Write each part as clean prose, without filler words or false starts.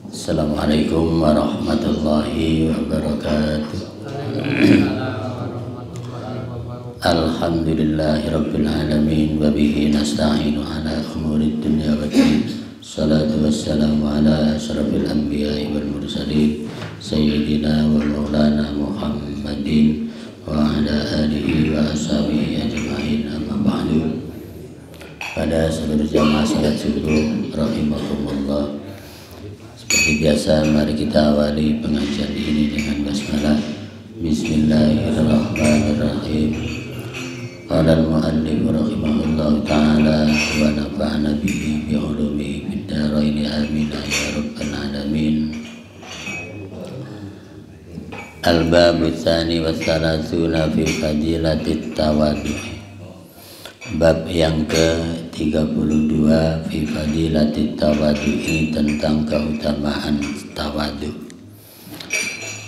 Assalamualaikum warahmatullahi wabarakatuh. Alhamdulillahirabbil alamin wa bihi nasta'inu ala umurid dunya waddin. Salatu wassalamu ala asyrafil anbiya'i wal mursalin sayyidina wa maulana Muhammadin wa ala alihi wa ashabihi ajma'in, amma ba'du. Pada seluruh jamaah salat subuh rahimakumullah, seperti biasa, mari kita awali pengajian ini dengan basmalah. Bismillahirrahmanirrahim. Qala al-mu'allif rahimahullah ta'ala wa nafa'ana bihi bi'ulumihi fid dharain amin ya rabbal alamin. Al-babu tsani wa tsalatsuna fi fadilatit tawadhu. Bab yang ke-32 fi fadilatit tawadhu, ini tentang keutamaan tawadhu.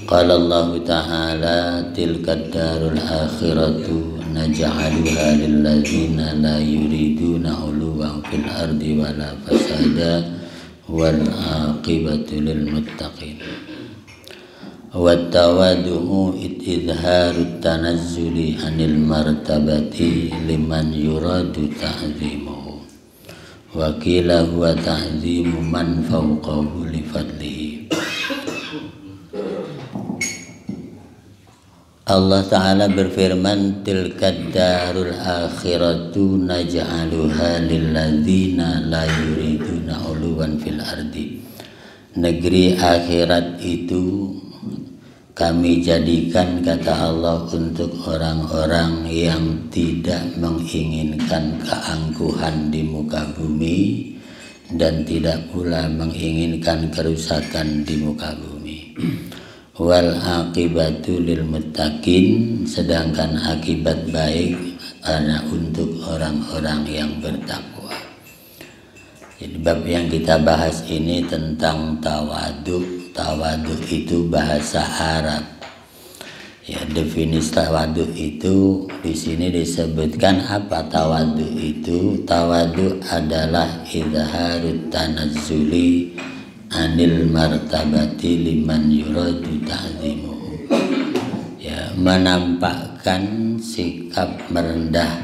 Qala Allah Ta'ala tilkad darul akhiratu naj'aluha lil ladzina la yuriduna 'uluwan fil ardi wala fasada wal 'aqibatu lil muttaqin. Wa tawadhu idharut tanazzuli anil martabati liman yuradu ta'zimuhu wa qila huwa ta'zimu man fawqahu li fadlihi. Allah Ta'ala berfirman, tilkad darul akhiratu naj'aluha lil ladzina la yuriduna 'uluwan fil ardi. Negeri akhirat itu kami jadikan, kata Allah, untuk orang-orang yang tidak menginginkan keangkuhan di muka bumi dan tidak pula menginginkan kerusakan di muka bumi. Wal aqibatu lil muttaqin, sedangkan akibat baik hanya untuk orang-orang yang bertakwa. Jadi bab yang kita bahas ini tentang tawadhu. Tawadhu itu bahasa Arab. Ya, definisi tawadhu itu di sini disebutkan apa tawadhu itu? Tawadhu adalah izharut tanazzuli anil martabati liman yuradu ta'zimuhu. Ya, menampakkan sikap merendah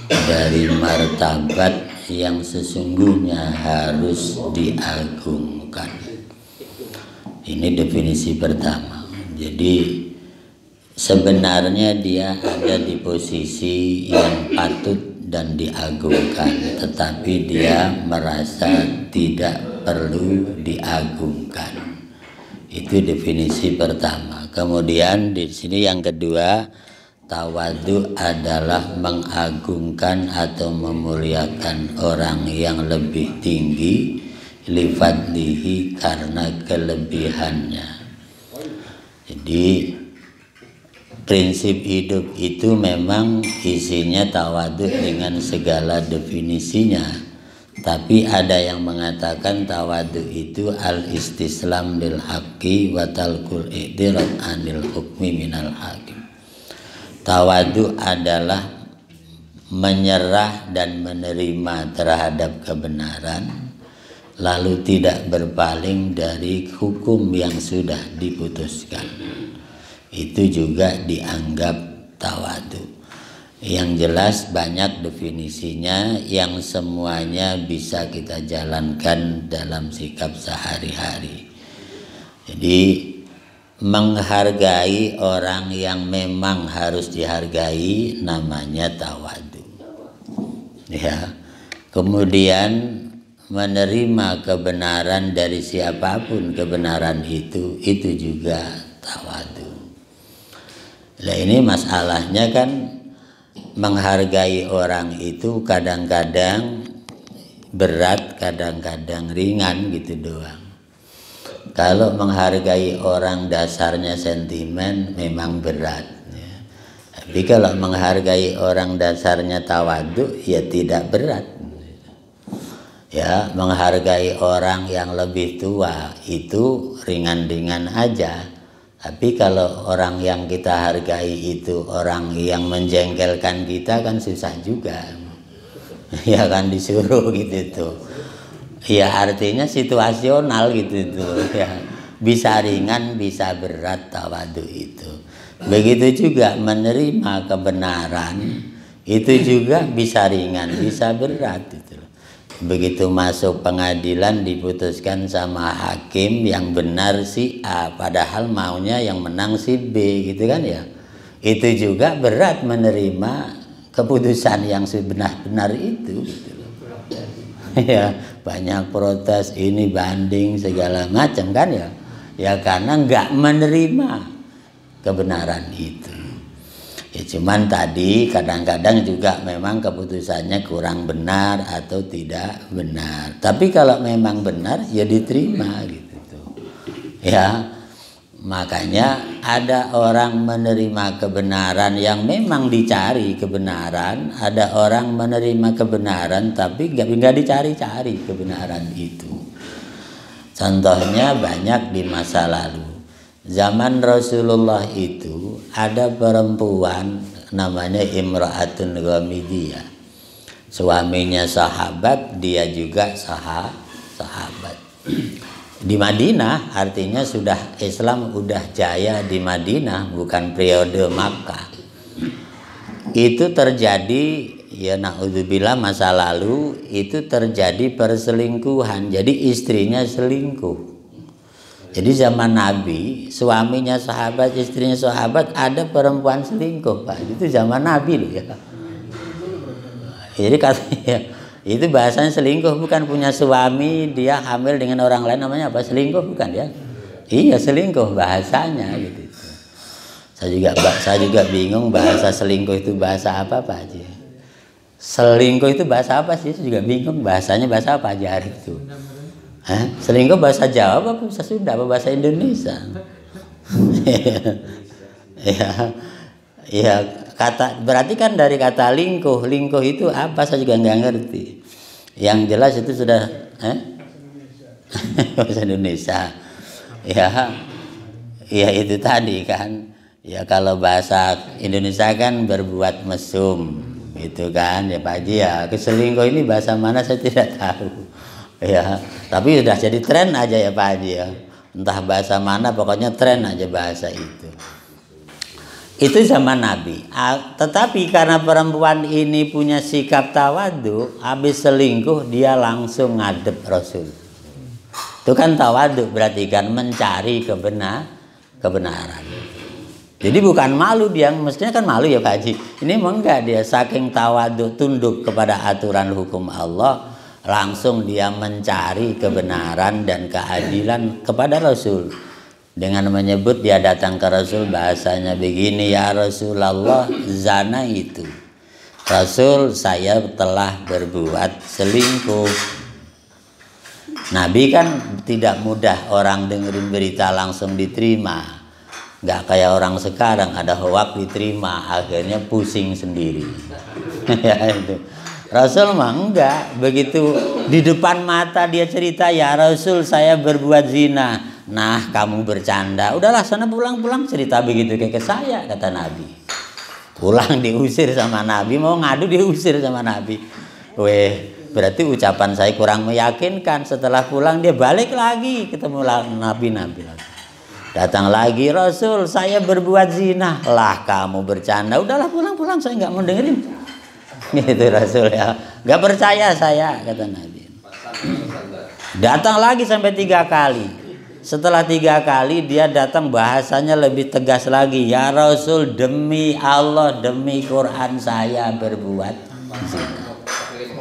dari martabat yang sesungguhnya harus diagungkan. Ini definisi pertama. Jadi sebenarnya dia ada di posisi yang patut dan diagungkan, tetapi dia merasa tidak perlu diagungkan. Itu definisi pertama. Kemudian di sini yang kedua, tawadhu adalah mengagungkan atau memuliakan orang yang lebih tinggi lifadlihi, karena kelebihannya. Jadi prinsip hidup itu memang isinya tawadhu dengan segala definisinya. Tapi ada yang mengatakan tawadhu itu al-istislam lil haqqi wa talqul i'tirad anil hukmi minal hakim. Tawadhu adalah menyerah dan menerima terhadap kebenaran, lalu tidak berpaling dari hukum yang sudah diputuskan. Itu juga dianggap tawadhu. Yang jelas banyak definisinya yang semuanya bisa kita jalankan dalam sikap sehari-hari. Jadi menghargai orang yang memang harus dihargai namanya tawadhu. Ya. Kemudian menerima kebenaran dari siapapun kebenaran itu juga tawadhu. Nah, ini masalahnya kan, menghargai orang itu kadang-kadang berat, kadang-kadang ringan gitu doang. Kalau menghargai orang dasarnya sentimen memang berat, ya. Tapi kalau menghargai orang dasarnya tawadhu ya tidak berat. Ya, menghargai orang yang lebih tua itu ringan-ringan aja. Tapi kalau orang yang kita hargai itu orang yang menjengkelkan kita kan susah juga. Ya kan, disuruh gitu tuh. Ya artinya situasional gitu tuh ya. Bisa ringan, bisa berat tawadu itu. Begitu juga menerima kebenaran itu juga bisa ringan, bisa berat itu. Begitu masuk pengadilan diputuskan sama hakim yang benar si A, padahal maunya yang menang si B gitu kan ya. Itu juga berat menerima keputusan yang sebenar-benar itu gitu loh. Ya, banyak protes ini banding segala macam kan ya. Ya karena nggak menerima kebenaran itu. Ya cuman tadi kadang-kadang juga memang keputusannya kurang benar atau tidak benar. Tapi kalau memang benar ya diterima gitu tuh. Ya, makanya ada orang menerima kebenaran yang memang dicari kebenaran, ada orang menerima kebenaran tapi nggak dicari-cari kebenaran itu. Contohnya banyak di masa lalu. Zaman Rasulullah itu ada perempuan namanya Imra'atun Ghamidiyah. Suaminya sahabat, dia juga sahabat. Di Madinah artinya sudah Islam udah jaya di Madinah, bukan periode Makkah. Itu terjadi ya naudzubillah masa lalu itu terjadi perselingkuhan. Jadi istrinya selingkuh. Jadi zaman Nabi, suaminya sahabat, istrinya sahabat, ada perempuan selingkuh, Pak. Itu zaman Nabi loh ya. Jadi katanya itu bahasanya selingkuh, bukan punya suami dia hamil dengan orang lain, namanya apa? Selingkuh bukan ya? Iya selingkuh bahasanya gitu. Saya juga bingung bahasa selingkuh itu bahasa apa Pak Haji? Selingkuh itu bahasa apa sih? Saya juga bingung bahasanya bahasa apa aja hari itu. Selingkuh bahasa Jawa apa bahasa Sunda apa bahasa Indonesia? Ya kata berarti kan dari kata lingkuh itu apa saya juga nggak ngerti. Yang jelas itu sudah bahasa Indonesia. Ya itu tadi kan. Ya kalau bahasa Indonesia kan berbuat mesum gitu kan ya Pak Haji ya. Keselingkuh ini bahasa mana saya tidak tahu. Ya, tapi udah jadi tren aja ya Pak Haji ya. Entah bahasa mana pokoknya tren aja bahasa itu. Itu zaman Nabi. Tetapi karena perempuan ini punya sikap tawadu, habis selingkuh dia langsung ngadep Rasul. Itu kan tawadu berarti kan mencari kebenaran. Jadi bukan malu dia, mestinya kan malu ya Pak Haji. Ini enggak, dia saking tawadu tunduk kepada aturan hukum Allah. Langsung dia mencari kebenaran dan keadilan kepada Rasul. Dengan menyebut dia datang ke Rasul bahasanya begini, ya Rasulullah zana itu. Rasul saya telah berbuat selingkuh. Nabi kan tidak mudah orang dengerin berita langsung diterima. Gak kayak orang sekarang ada hoak diterima akhirnya pusing sendiri. Ya itu. Rasul mah enggak, begitu di depan mata dia cerita, ya Rasul saya berbuat zina. Nah kamu bercanda, udahlah sana pulang cerita begitu kayak ke saya kata Nabi. Pulang diusir sama Nabi, mau ngadu diusir sama Nabi. Berarti ucapan saya kurang meyakinkan. Setelah pulang dia balik lagi ketemu Nabi lagi. Datang lagi, Rasul saya berbuat zina. Lah kamu bercanda, udahlah pulang saya nggak mau dengerin. Gitu Rasul ya, nggak percaya saya kata Nabi. Datang lagi sampai 3 kali. Setelah 3 kali dia datang bahasanya lebih tegas lagi, ya Rasul demi Allah demi Quran saya berbuat zina.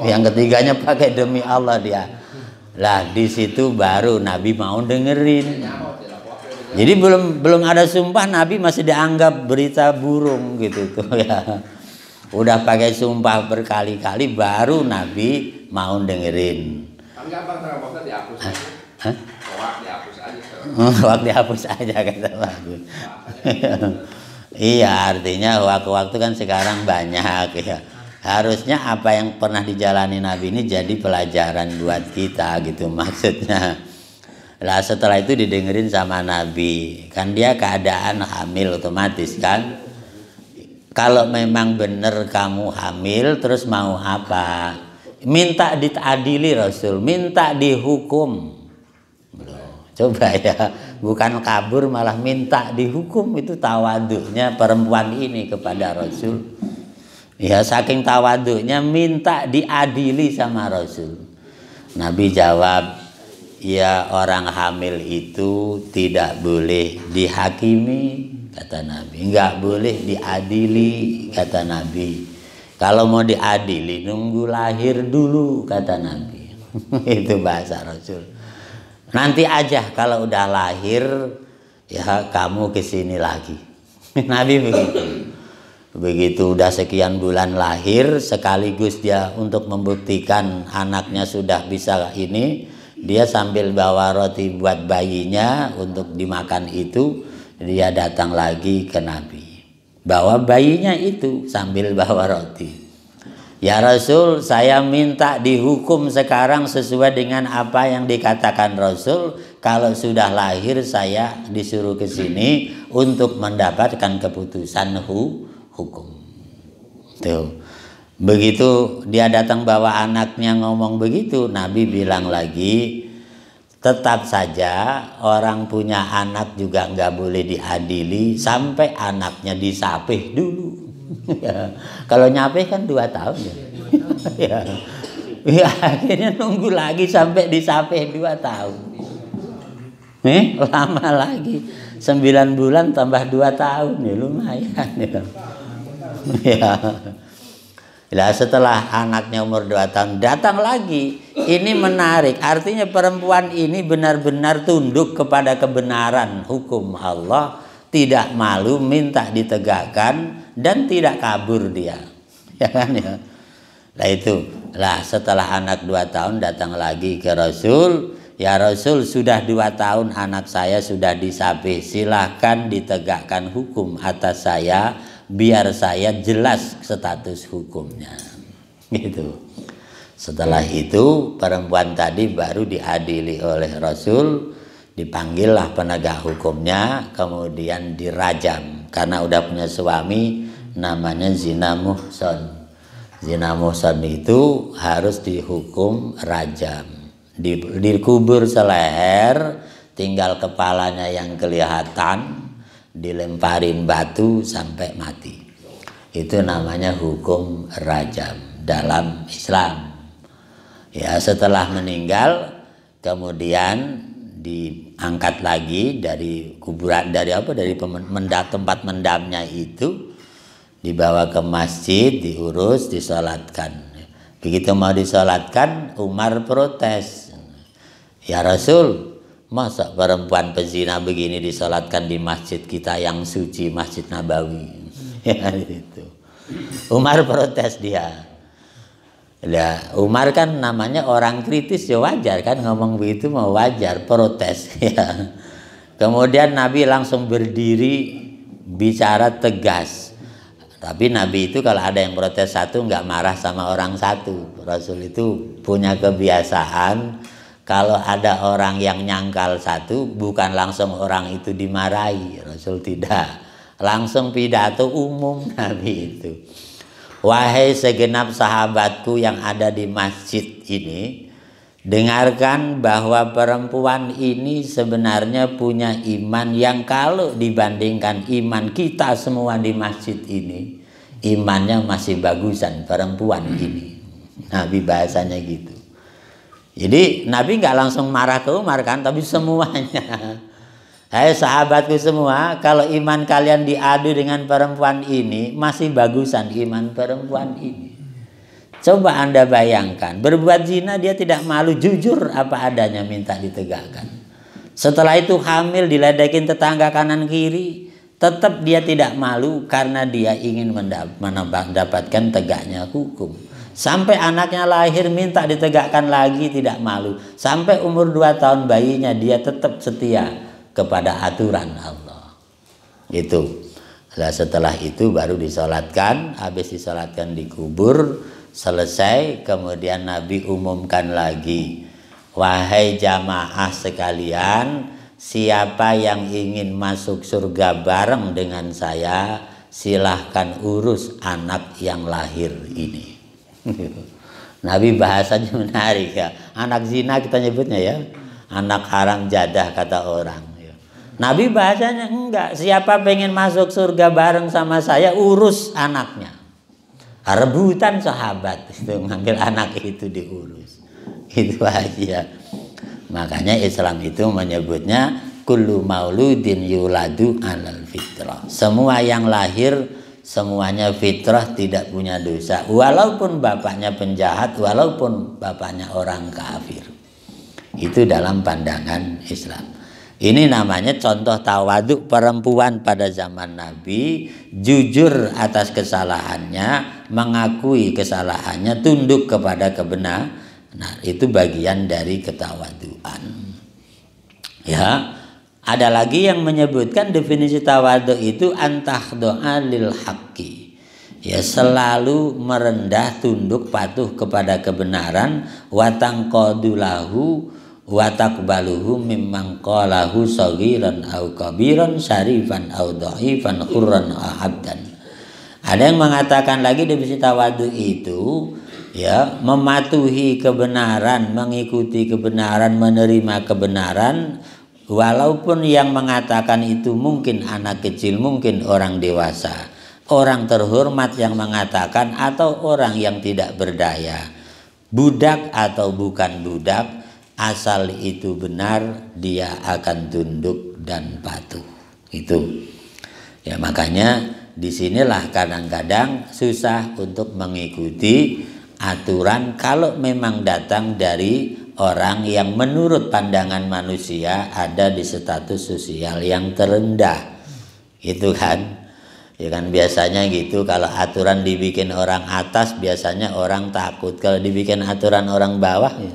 Yang ketiganya pakai demi Allah dia. Lah di situ baru Nabi mau dengerin. Jadi belum ada sumpah Nabi masih dianggap berita burung gitu tuh ya. Udah pakai sumpah berkali-kali baru Nabi mau dengerin. Hoak dihapus aja kata bagus. Iya artinya hoak itu kan sekarang banyak ya. Harusnya apa yang pernah dijalani Nabi ini jadi pelajaran buat kita gitu maksudnya. Lah setelah itu didengerin sama Nabi. Kan dia keadaan hamil otomatis kan. Kalau memang benar kamu hamil terus mau apa? minta diadili Rasul, minta dihukum. Coba ya, bukan kabur malah minta dihukum. Itu tawaduknya perempuan ini kepada Rasul. Ya, saking tawaduknya minta diadili sama Rasul. Nabi jawab, ya orang hamil itu tidak boleh dihakimi, kata Nabi. Enggak boleh diadili, kata Nabi. Kalau mau diadili nunggu lahir dulu, kata Nabi. Itu bahasa Rasul. Nanti aja kalau udah lahir ya kamu kesini lagi. Nabi begitu. Begitu udah sekian bulan lahir, sekaligus dia untuk membuktikan anaknya sudah bisa ini, dia sambil bawa roti buat bayinya untuk dimakan itu, dia datang lagi ke Nabi. Bawa bayinya itu sambil bawa roti. Ya Rasul, saya minta dihukum sekarang sesuai dengan apa yang dikatakan Rasul. Kalau sudah lahir saya disuruh ke sini untuk mendapatkan keputusan hukum. Tuh. Begitu dia datang bawa anaknya ngomong begitu, Nabi bilang lagi, tetap saja orang punya anak juga nggak boleh diadili sampai anaknya disapih dulu. Ya. Kalau nyapih kan 2 tahun ya. Ya. Ya, akhirnya nunggu lagi sampai disapih 2 tahun. Lama lagi. 9 bulan tambah 2 tahun ya, lumayan ya. Ya. Nah, setelah anaknya umur 2 tahun datang lagi. Ini menarik, artinya perempuan ini benar-benar tunduk kepada kebenaran hukum Allah, tidak malu minta ditegakkan dan tidak kabur dia. Ya kan ya. Nah itu. Lah setelah anak 2 tahun datang lagi ke Rasul, ya Rasul sudah 2 tahun anak saya sudah disapih, silahkan ditegakkan hukum atas saya biar saya jelas status hukumnya. Gitu. Setelah itu perempuan tadi baru diadili oleh Rasul, dipanggillah penegak hukumnya, kemudian dirajam karena udah punya suami namanya zina muhsan. Zina muhsan itu harus dihukum rajam, dikubur seleher, tinggal kepalanya yang kelihatan, dilemparin batu sampai mati. Itu namanya hukum rajam dalam Islam. Ya, setelah meninggal kemudian diangkat lagi dari kuburan, dari tempat mendamnya itu, dibawa ke masjid, diurus, disolatkan. Begitu mau disolatkan, Umar protes. Ya Rasul, masa perempuan pezina begini disolatkan di masjid kita yang suci, Masjid Nabawi? Ya itu. Umar protes dia. Ya, Umar kan namanya orang kritis, ya wajar kan ngomong begitu, mau wajar protes ya. Kemudian Nabi langsung berdiri bicara tegas. Tapi Nabi itu kalau ada yang protes satu nggak marah sama orang satu. Rasul itu punya kebiasaan kalau ada orang yang nyangkal satu, bukan langsung orang itu dimarahi. Rasul tidak, langsung pidato umum Nabi itu. Wahai segenap sahabatku yang ada di masjid ini, dengarkan bahwa perempuan ini sebenarnya punya iman yang kalau dibandingkan iman kita semua di masjid ini, imannya masih bagusan perempuan ini. Nabi bahasanya gitu. Jadi Nabi nggak langsung marah ke Umar kan, tapi semuanya. Hai sahabatku semua, kalau iman kalian diadu dengan perempuan ini, masih bagusan iman perempuan ini. Coba Anda bayangkan, berbuat zina dia tidak malu, jujur apa adanya minta ditegakkan. Setelah itu hamil, diledekin tetangga kanan kiri, tetap dia tidak malu karena dia ingin mendapatkan tegaknya hukum. Sampai anaknya lahir minta ditegakkan lagi tidak malu. Sampai umur 2 tahun bayinya dia tetap setia kepada aturan Allah. Itu. Nah, setelah itu baru disolatkan, habis disolatkan dikubur. Selesai, kemudian Nabi umumkan lagi, wahai jamaah sekalian, siapa yang ingin masuk surga bareng dengan saya, silahkan urus anak yang lahir ini. Nabi bahasanya menarik ya. Anak zina kita nyebutnya ya. Anak haram jadah kata orang. Nabi bahasanya enggak. Siapa pengen masuk surga bareng sama saya, urus anaknya. Rebutan sahabat itu ngambil anak itu diurus. Itu aja. Makanya Islam itu menyebutnya kullu mauludin yuladu alal fitrah. Semua yang lahir semuanya fitrah, tidak punya dosa, walaupun bapaknya penjahat, walaupun bapaknya orang kafir. Itu dalam pandangan Islam. Ini namanya contoh tawaduk perempuan pada zaman Nabi, jujur atas kesalahannya, mengakui kesalahannya, tunduk kepada kebenaran. Nah, itu bagian dari ketawaduan. Ya. Ada lagi yang menyebutkan definisi tawadhu itu antahdoa lil haqqi. Ya, selalu merendah tunduk patuh kepada kebenaran, watangqadulahu watakbaluhu mimman qalahu saghiran au kabiran syarifan au dhaifan hurran au abdan. Ada yang mengatakan lagi definisi tawadhu itu ya, mematuhi kebenaran, mengikuti kebenaran, menerima kebenaran, walaupun yang mengatakan itu mungkin anak kecil, mungkin orang dewasa, orang terhormat yang mengatakan, atau orang yang tidak berdaya, budak atau bukan budak, asal itu benar, dia akan tunduk dan patuh. Itu ya, makanya disinilah kadang-kadang susah untuk mengikuti aturan kalau memang datang dari orang yang menurut pandangan manusia ada di status sosial yang terendah. Itu kan. Ya kan biasanya gitu, kalau aturan dibikin orang atas biasanya orang takut. Kalau dibikin aturan orang bawah ya.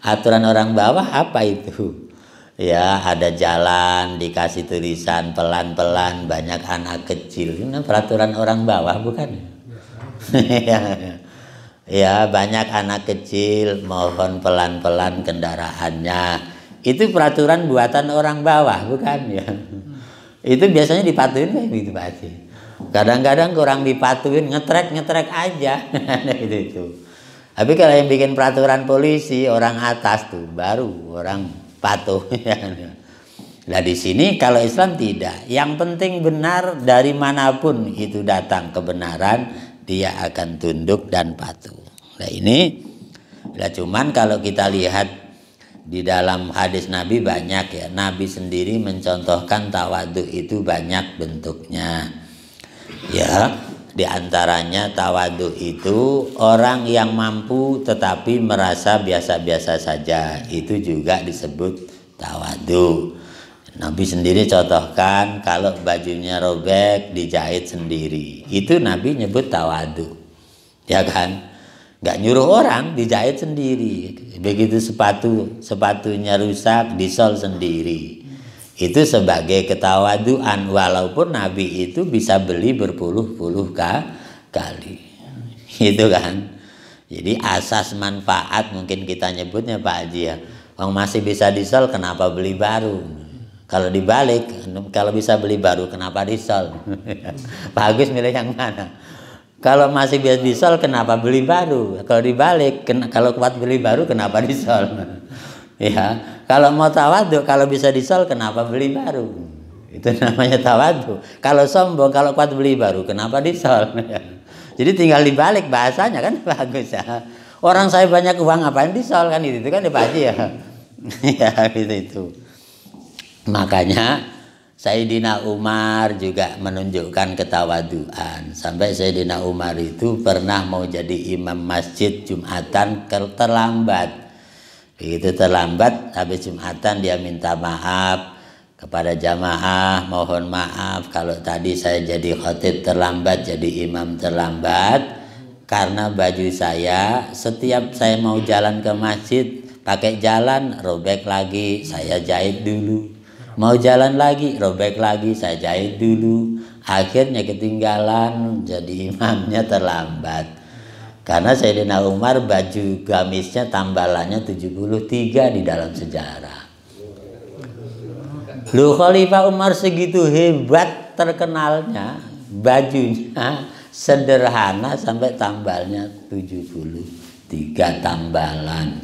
Aturan orang bawah apa itu? Ya, ada jalan dikasih tulisan pelan-pelan, banyak anak kecil. Ini peraturan orang bawah bukan? Ya, banyak anak kecil, mohon pelan-pelan kendaraannya. Itu peraturan buatan orang bawah, bukan ya? Itu biasanya dipatuhin kayak gitu Pak Haji. Kadang-kadang kurang dipatuhin, ngetrek aja. itu. Tapi kalau yang bikin peraturan polisi orang atas tuh baru orang patuh. Nah di sini kalau Islam tidak. Yang penting benar, dari manapun itu datang kebenaran, dia akan tunduk dan patuh. Nah ini, nah cuman kalau kita lihat di dalam hadis Nabi banyak ya. Nabi sendiri mencontohkan tawadhu itu banyak bentuknya. Ya, di antaranya tawadhu itu orang yang mampu tetapi merasa biasa-biasa saja. Itu juga disebut tawadhu. Nabi sendiri contohkan kalau bajunya robek dijahit sendiri. Itu Nabi nyebut tawadhu. Ya kan? Gak nyuruh orang, dijahit sendiri. Begitu sepatunya rusak, disol sendiri. Itu sebagai ketawaduan, walaupun Nabi itu bisa beli berpuluh-puluh kali. Itu kan. Jadi asas manfaat mungkin kita nyebutnya Pak Haji ya. Orang masih bisa disol, kenapa beli baru? Kalau dibalik, kalau bisa beli baru, kenapa disol? Pak Agus milih yang mana? Kalau masih bisa disol, kenapa beli baru? Kalau dibalik, kalau kuat beli baru, kenapa disol? Ya, kalau mau tawadhu, kalau bisa disol, kenapa beli baru? Itu namanya tawadhu. Kalau sombong, kalau kuat beli baru, kenapa disol? Jadi tinggal dibalik bahasanya kan bagus ya. Orang saya banyak uang, ngapain disol kan itu kan Pak Haji ya. Ya itu. Makanya Sayyidina Umar juga menunjukkan ketawaduan. Sampai Sayyidina Umar itu pernah mau jadi imam masjid Jumatan terlambat. Begitu terlambat, habis Jumatan dia minta maaf kepada jamaah, mohon maaf kalau tadi saya jadi khatib terlambat, jadi imam terlambat, karena baju saya setiap saya mau jalan ke masjid pakai jalan robek lagi, saya jahit dulu. Mau jalan lagi, robek lagi, saya jahit dulu. Akhirnya ketinggalan, jadi imamnya terlambat. Karena Sayyidina Umar baju gamisnya tambalannya 73 di dalam sejarah. Loh, Khalifah Umar segitu hebat terkenalnya, bajunya sederhana sampai tambalnya 73 tambalan.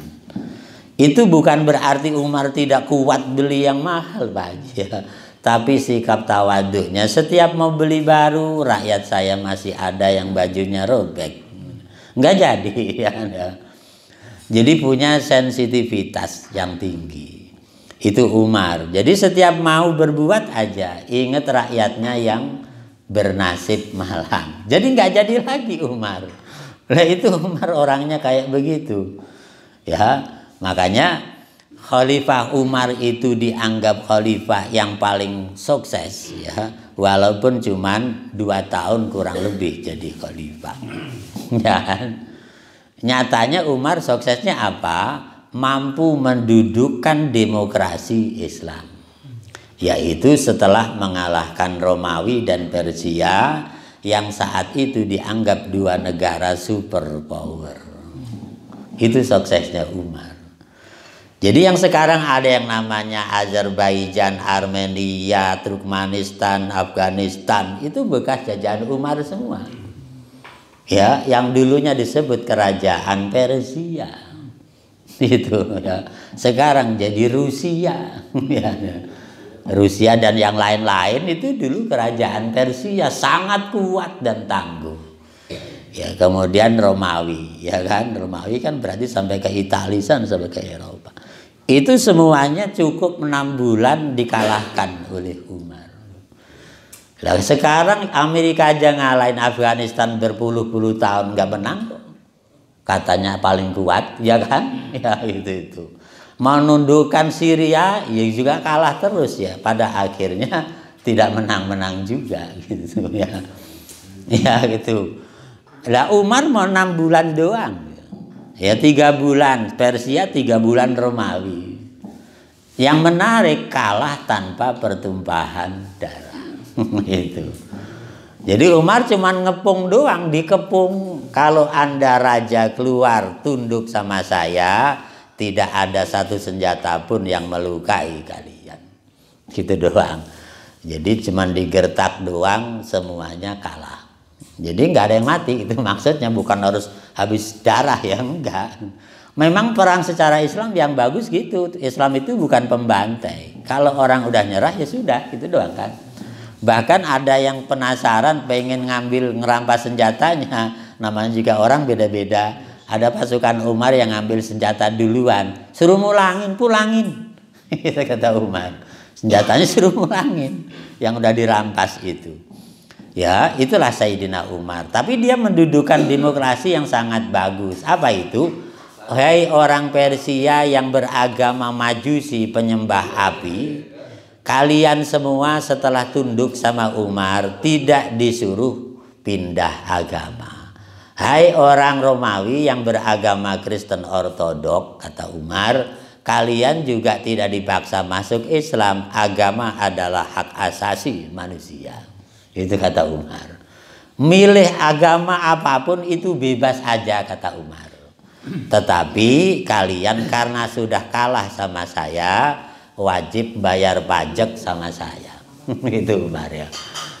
Itu bukan berarti Umar tidak kuat beli yang mahal, Pak Haji, ya. Tapi sikap tawaduknya, setiap mau beli baru, rakyat saya masih ada yang bajunya robek, nggak jadi, ya. Jadi punya sensitivitas yang tinggi. Itu Umar. Jadi setiap mau berbuat aja, ingat rakyatnya yang bernasib malang. Jadi nggak jadi lagi Umar. Nah itu Umar orangnya kayak begitu, ya. Makanya Khalifah Umar itu dianggap khalifah yang paling sukses, ya, walaupun cuman 2 tahun kurang lebih jadi khalifah. Ya kan? Nyatanya Umar suksesnya apa? Mampu mendudukkan demokrasi Islam, yaitu setelah mengalahkan Romawi dan Persia yang saat itu dianggap 2 negara superpower. Itu suksesnya Umar. Jadi yang sekarang ada yang namanya Azerbaijan, Armenia, Turkmenistan, Afghanistan, itu bekas jajahan Umar semua. Ya, yang dulunya disebut kerajaan Persia. Itu ya. Sekarang jadi Rusia. Ya. Rusia dan yang lain-lain itu dulu kerajaan Persia, sangat kuat dan tangguh. Ya, kemudian Romawi, ya kan? Romawi kan berarti sampai ke Italia, sampai ke Eropa. Itu semuanya cukup 6 bulan dikalahkan oleh Umar. Nah, sekarang Amerika aja ngalahin Afghanistan berpuluh-puluh tahun nggak menang, katanya paling kuat, ya kan? Ya itu. Menundukkan Syria, ya juga kalah terus, ya. Pada akhirnya tidak menang-menang juga, gitu ya. Ya gitu. Lah Umar mau 6 bulan doang. Ya 3 bulan Persia, 3 bulan Romawi. Yang menarik kalah tanpa pertumpahan darah. Itu. Jadi Umar cuma ngepung doang, dikepung. Kalau Anda raja keluar tunduk sama saya, tidak ada satu senjata pun yang melukai kalian. Gitu doang. Jadi cuma digertak doang, semuanya kalah. Jadi nggak ada yang mati, itu maksudnya, bukan harus habis darah, ya, enggak. Memang perang secara Islam yang bagus gitu. Islam itu bukan pembantai. Kalau orang udah nyerah ya sudah, gitu doang kan. Bahkan ada yang penasaran pengen ngerampas senjatanya. Namanya juga orang beda-beda. Ada pasukan Umar yang ngambil senjata duluan, suruh pulangin. Itu kata Umar. Senjatanya suruh pulangin yang udah dirampas itu. Ya, itulah Sayyidina Umar. Tapi dia mendudukan demokrasi yang sangat bagus. Apa itu? Hai orang Persia yang beragama Majusi, penyembah api, kalian semua setelah tunduk sama Umar tidak disuruh pindah agama. Hai orang Romawi yang beragama Kristen Ortodok, kata Umar, kalian juga tidak dipaksa masuk Islam. Agama adalah hak asasi manusia. Itu kata Umar. Milih agama apapun itu bebas aja, kata Umar. Tetapi kalian karena sudah kalah sama saya, wajib bayar pajak sama saya. Itu Umar, ya.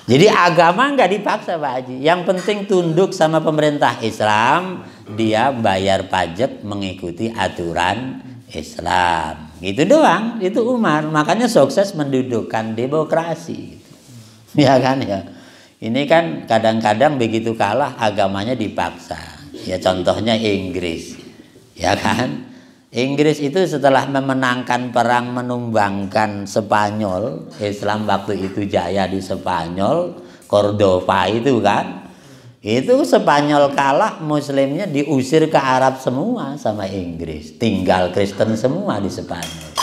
Jadi agama nggak dipaksa, Pak Haji. Yang penting tunduk sama pemerintah Islam, dia bayar pajak mengikuti aturan Islam. Itu doang, itu Umar. Makanya sukses mendudukkan demokrasi. Ya kan, ya. Ini kan kadang-kadang begitu kalah agamanya dipaksa. Ya contohnya Inggris. Ya kan? Inggris itu setelah memenangkan perang menumbangkan Spanyol, Islam waktu itu jaya di Spanyol, Cordova itu kan. Itu Spanyol kalah, muslimnya diusir ke Arab semua sama Inggris. Tinggal Kristen semua di Spanyol.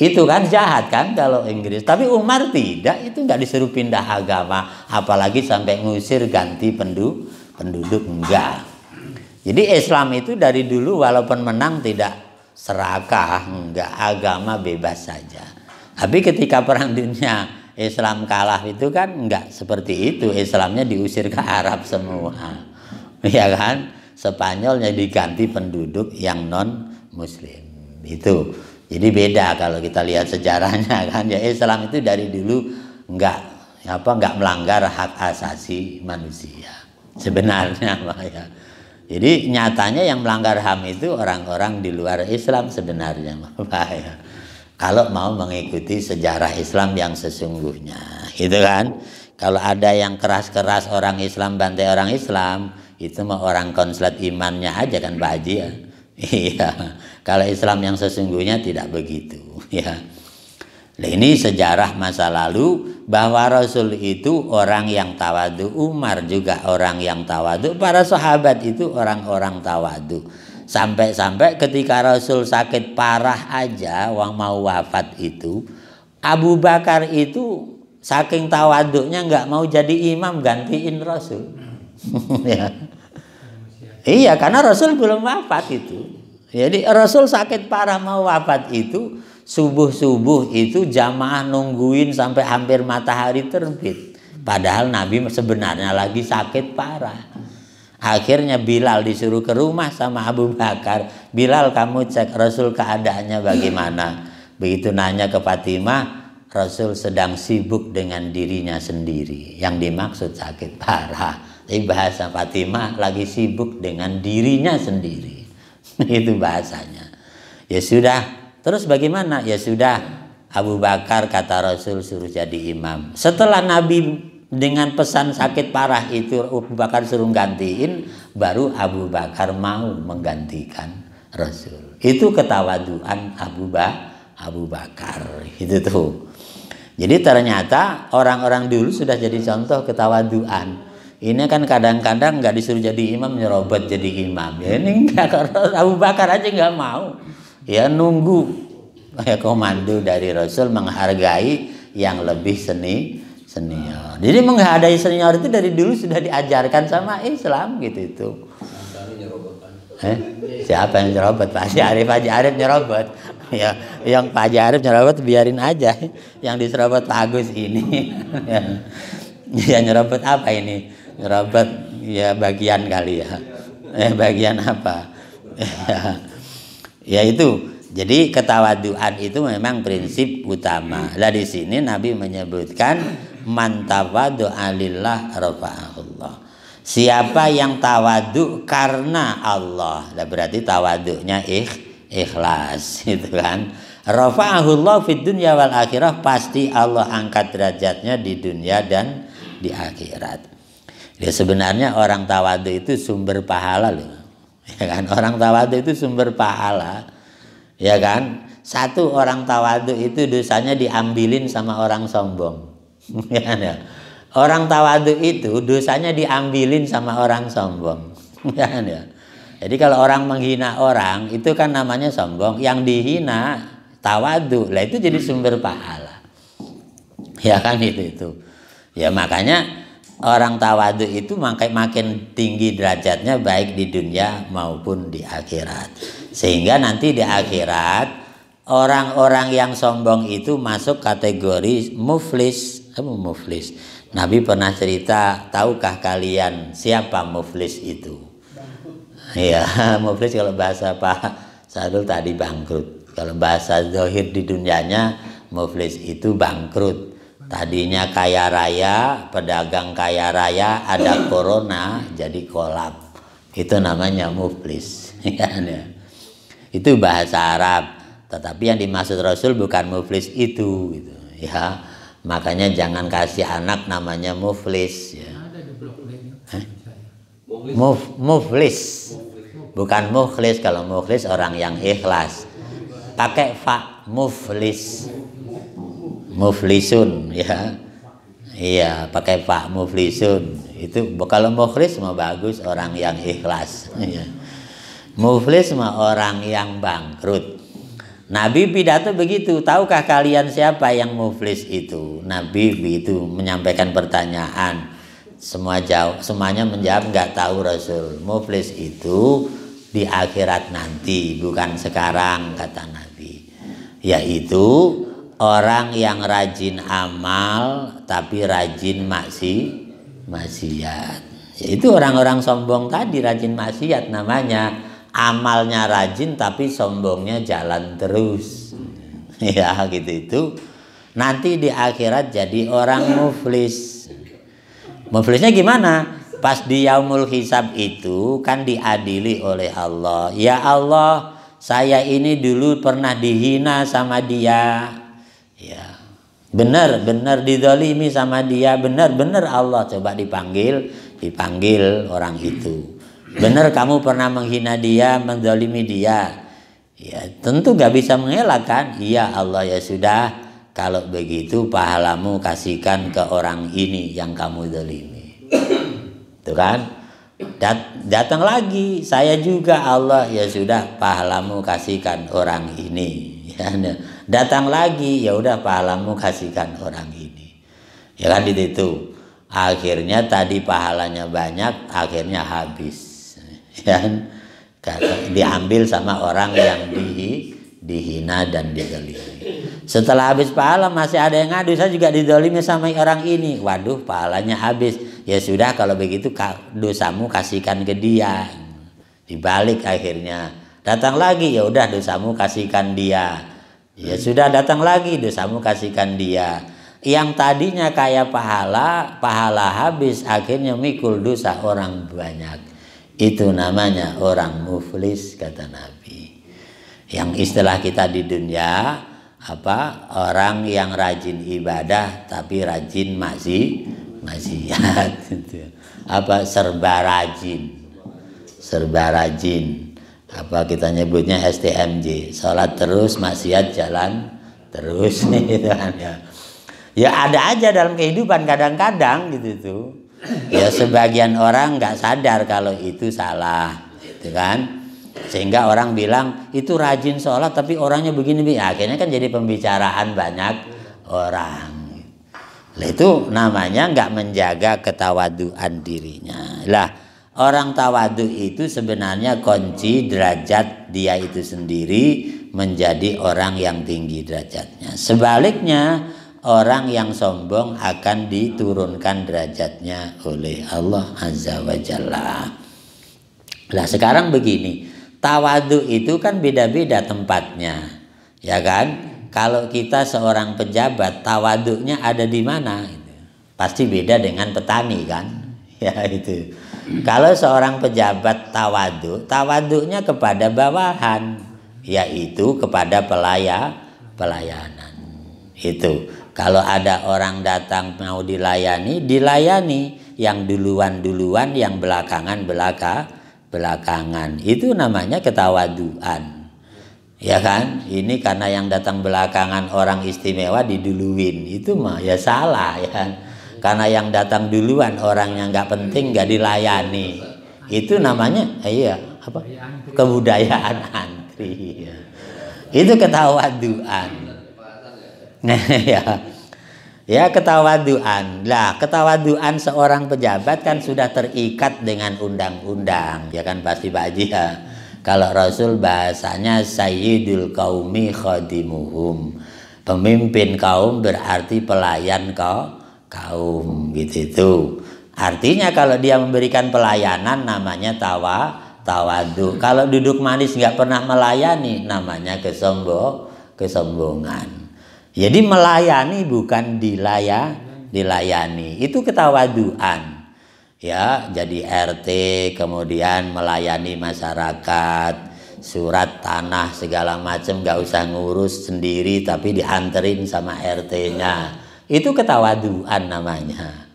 Itu kan jahat kan kalau Inggris. Tapi Umar tidak, itu nggak disuruh pindah agama, apalagi sampai ngusir ganti penduduk, enggak. Jadi Islam itu dari dulu walaupun menang tidak serakah, enggak, agama bebas saja. Tapi ketika perang dunia Islam kalah itu kan enggak seperti itu, Islamnya diusir ke Arab semua. Ya kan? Spanyolnya diganti penduduk yang non muslim. Itu. Jadi beda kalau kita lihat sejarahnya kan, ya Islam itu dari dulu enggak nggak melanggar hak asasi manusia sebenarnya, Pak, ya. Jadi nyatanya yang melanggar HAM itu orang-orang di luar Islam sebenarnya, Pak, ya. Kalau mau mengikuti sejarah Islam yang sesungguhnya, gitu kan? Kalau ada yang keras-keras orang Islam bantai orang Islam, itu mah orang konslet imannya aja kan, Pak Haji, ya. Iya. Kalau Islam yang sesungguhnya tidak begitu, ya. Nah, ini sejarah masa lalu bahwa Rasul itu orang yang tawadu, Umar juga orang yang tawadu, para sahabat itu orang-orang tawadu. Sampai-sampai ketika Rasul sakit parah aja, wang mau wafat itu, Abu Bakar itu saking tawaduknya nggak mau jadi imam, gantiin Rasul. Ya. Iya, karena Rasul belum wafat itu. Jadi Rasul sakit parah mau wafat itu, subuh-subuh itu jamaah nungguin sampai hampir matahari terbit. Padahal Nabi sebenarnya lagi sakit parah. Akhirnya Bilal disuruh ke rumah sama Abu Bakar. Bilal, kamu cek Rasul keadaannya bagaimana. Begitu nanya ke Fatimah, Rasul sedang sibuk dengan dirinya sendiri. Yang dimaksud sakit parah. Tapi bahasa Fatimah lagi sibuk dengan dirinya sendiri. Itu bahasanya. Ya sudah. Terus bagaimana? Ya sudah, Abu Bakar kata Rasul suruh jadi imam. Setelah Nabi dengan pesan sakit parah itu Abu Bakar suruh gantiin, baru Abu Bakar mau menggantikan Rasul. Itu ketawaduan Abu Bakar. Itu tuh. Jadi ternyata orang-orang dulu sudah jadi contoh ketawaduan. Ini kan kadang-kadang nggak disuruh jadi imam, nyerobot jadi imam. Ya ini enggak, Abu Bakar aja nggak mau. Ya nunggu komando dari Rasul, menghargai yang lebih senior. Jadi menghargai senior itu dari dulu sudah diajarkan sama Islam gitu itu. Siapa yang nyerobot? Pak Haji Arif nyerobot. Ya, yang Pak Haji Arif nyerobot biarin aja. Yang diserobot Pak Agus ini. Ya nyerobot apa ini? Nyerobot ya bagian kali ya. Bagian apa? Ya itu. Jadi ketawaduan itu memang prinsip utama. Lah di sini Nabi menyebutkan man tawaddu'a lillah rafa'ahullah. Siapa yang tawadu karena Allah, lah berarti tawaduknya ikhlas, gitu kan. Rafa'ahullah fid dunya wal akhirah, pasti Allah angkat derajatnya di dunia dan di akhirat. Ya sebenarnya orang tawadu itu sumber pahala loh. Ya kan? Orang tawadu itu sumber pahala. Ya kan? Satu orang tawadu itu dosanya diambilin sama orang sombong. Ya kan ya? Orang tawadu itu dosanya diambilin sama orang sombong. Ya kan ya? Jadi kalau orang menghina orang itu kan namanya sombong. Yang dihina tawadu, lah itu jadi sumber pahala. Ya kan itu. Ya makanya orang tawadu itu makin tinggi derajatnya baik di dunia maupun di akhirat. Sehingga nanti di akhirat orang-orang yang sombong itu masuk kategori muflis. Apa muflis? Nabi pernah cerita, tahukah kalian siapa muflis itu? Ya, muflis kalau bahasa Pak Sadul tadi bangkrut. Kalau bahasa zahir di dunianya muflis itu bangkrut. Tadinya kaya raya, pedagang kaya raya, ada corona jadi kolap. Itu namanya muflis. Ya. Itu bahasa Arab. Tetapi yang dimaksud Rasul bukan muflis itu gitu. Ya. Makanya jangan kasih anak namanya muflis ya. Muflis. Bukan mukhlis. Kalau mukhlis orang yang ikhlas. Pakai fa, muflis. Muflisun ya. Iya, pakai fa, muflisun. Itu kalau mukhlis mah bagus, orang yang ikhlas ya. Muflis mah orang yang bangkrut. Nabi pidato begitu, tahukah kalian siapa yang muflis itu? Nabi begitu menyampaikan pertanyaan. Semuanya menjawab nggak tahu Rasul. Muflis itu di akhirat nanti, bukan sekarang, kata Nabi. Yaitu orang yang rajin amal tapi rajin maksiat. Yaitu orang-orang sombong tadi rajin maksiat namanya. Amalnya rajin tapi sombongnya jalan terus. Ya gitu itu. nanti di akhirat jadi orang muflis. Muflisnya gimana? Pas di yaumul hisab itu kan diadili oleh Allah. Ya Allah, saya ini dulu pernah dihina sama dia. Ya, benar dizalimi sama dia. Benar Allah, coba dipanggil orang itu. Benar kamu pernah menghina dia, menzalimi dia. Ya, tentu gak bisa mengelak kan? Iya Allah, ya sudah. Kalau begitu pahalamu kasihkan ke orang ini yang kamu zalimi. Tuh kan? Datang lagi, saya juga Allah, ya sudah pahalamu kasihkan orang ini. Ya, datang lagi, ya udah pahalamu kasihkan orang ini. Ya kan itu. Akhirnya tadi pahalanya banyak, akhirnya habis. Ya, diambil sama orang yang dihina dan dizalimi. Setelah habis pahala masih ada yang ngadu, saya juga dizalimi sama orang ini. Waduh, pahalanya habis. Ya sudah kalau begitu dosamu kasihkan ke dia. Dibalik akhirnya. Datang lagi, ya udah dosamu kasihkan dia. Ya sudah datang lagi, dosamu kasihkan dia. Yang tadinya kayak pahala habis, akhirnya mikul dosa orang banyak. Itu namanya orang muflis, kata Nabi. Yang istilah kita di dunia orang yang rajin ibadah tapi rajin maksiat. Serba rajin. Kita nyebutnya STMJ, sholat terus, maksiat jalan terus gitu kan ya. Ya ada aja dalam kehidupan kadang-kadang gitu tuh. Ya sebagian orang nggak sadar kalau itu salah, gitu kan? Sehingga orang bilang itu rajin sholat tapi orangnya begini, akhirnya kan jadi pembicaraan banyak orang. Nah, itu namanya nggak menjaga ketawaduan dirinya. Lah orang tawadu itu sebenarnya kunci derajat dia itu sendiri menjadi orang yang tinggi derajatnya. Sebaliknya orang yang sombong akan diturunkan derajatnya oleh Allah Azza wa Jalla. Nah sekarang begini, tawadu itu kan beda-beda tempatnya, ya kan? Kalau kita seorang pejabat, tawadunya ada di mana? Pasti beda dengan petani kan? Ya itu. Kalau seorang pejabat tawadunya kepada bawahan, yaitu kepada pelayanan. Itu. Kalau ada orang datang mau dilayani, yang duluan, yang belakangan. Itu namanya ketawaduan. Ya kan? Ini karena yang datang belakangan orang istimewa diduluin. Itu mah ya salah ya kan? Karena yang datang duluan orang yang nggak penting nggak dilayani. Itu namanya kebudayaan antri. Ya. Itu ketawaduan. Ya ketawaduan. Lah ketawaduan seorang pejabat kan sudah terikat dengan undang-undang. Ya kan pasti Pak Haji ya. Kalau Rasul bahasanya sayyidul qaumi khadimuhum. Pemimpin kaum berarti pelayan kaum gitu. Artinya kalau dia memberikan pelayanan namanya tawadu. Kalau duduk manis nggak pernah melayani namanya kesombongan. Jadi melayani bukan dilayani. Itu ketawaduan. Ya, jadi RT kemudian melayani masyarakat, surat tanah segala macam nggak usah ngurus sendiri tapi dianterin sama RT-nya. Itu ketawaduan namanya.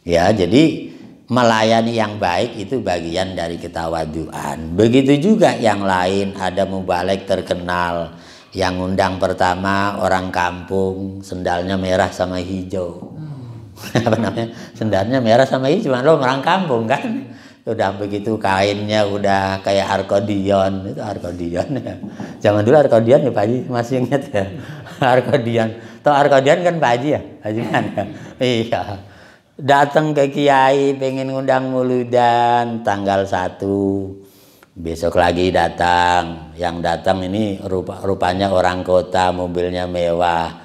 Ya, jadi melayani yang baik itu bagian dari ketawaduan. Begitu juga yang lain, ada mubalek terkenal. Yang undang pertama orang kampung, sendalnya merah sama hijau. Apa namanya? Sendalnya merah sama hijau, lo orang kampung kan? Udah begitu kainnya udah kayak arkodion, itu arkodion ya. Zaman dulu arkodion ya Pak Haji, masih ingat ya? Arkodion. Tahu arkodion kan Pak Haji ya? Haji kan ya? Iya. Datang ke kiai pengen ngundang muludan tanggal 1. Besok lagi datang, yang datang ini rupanya orang kota, mobilnya mewah.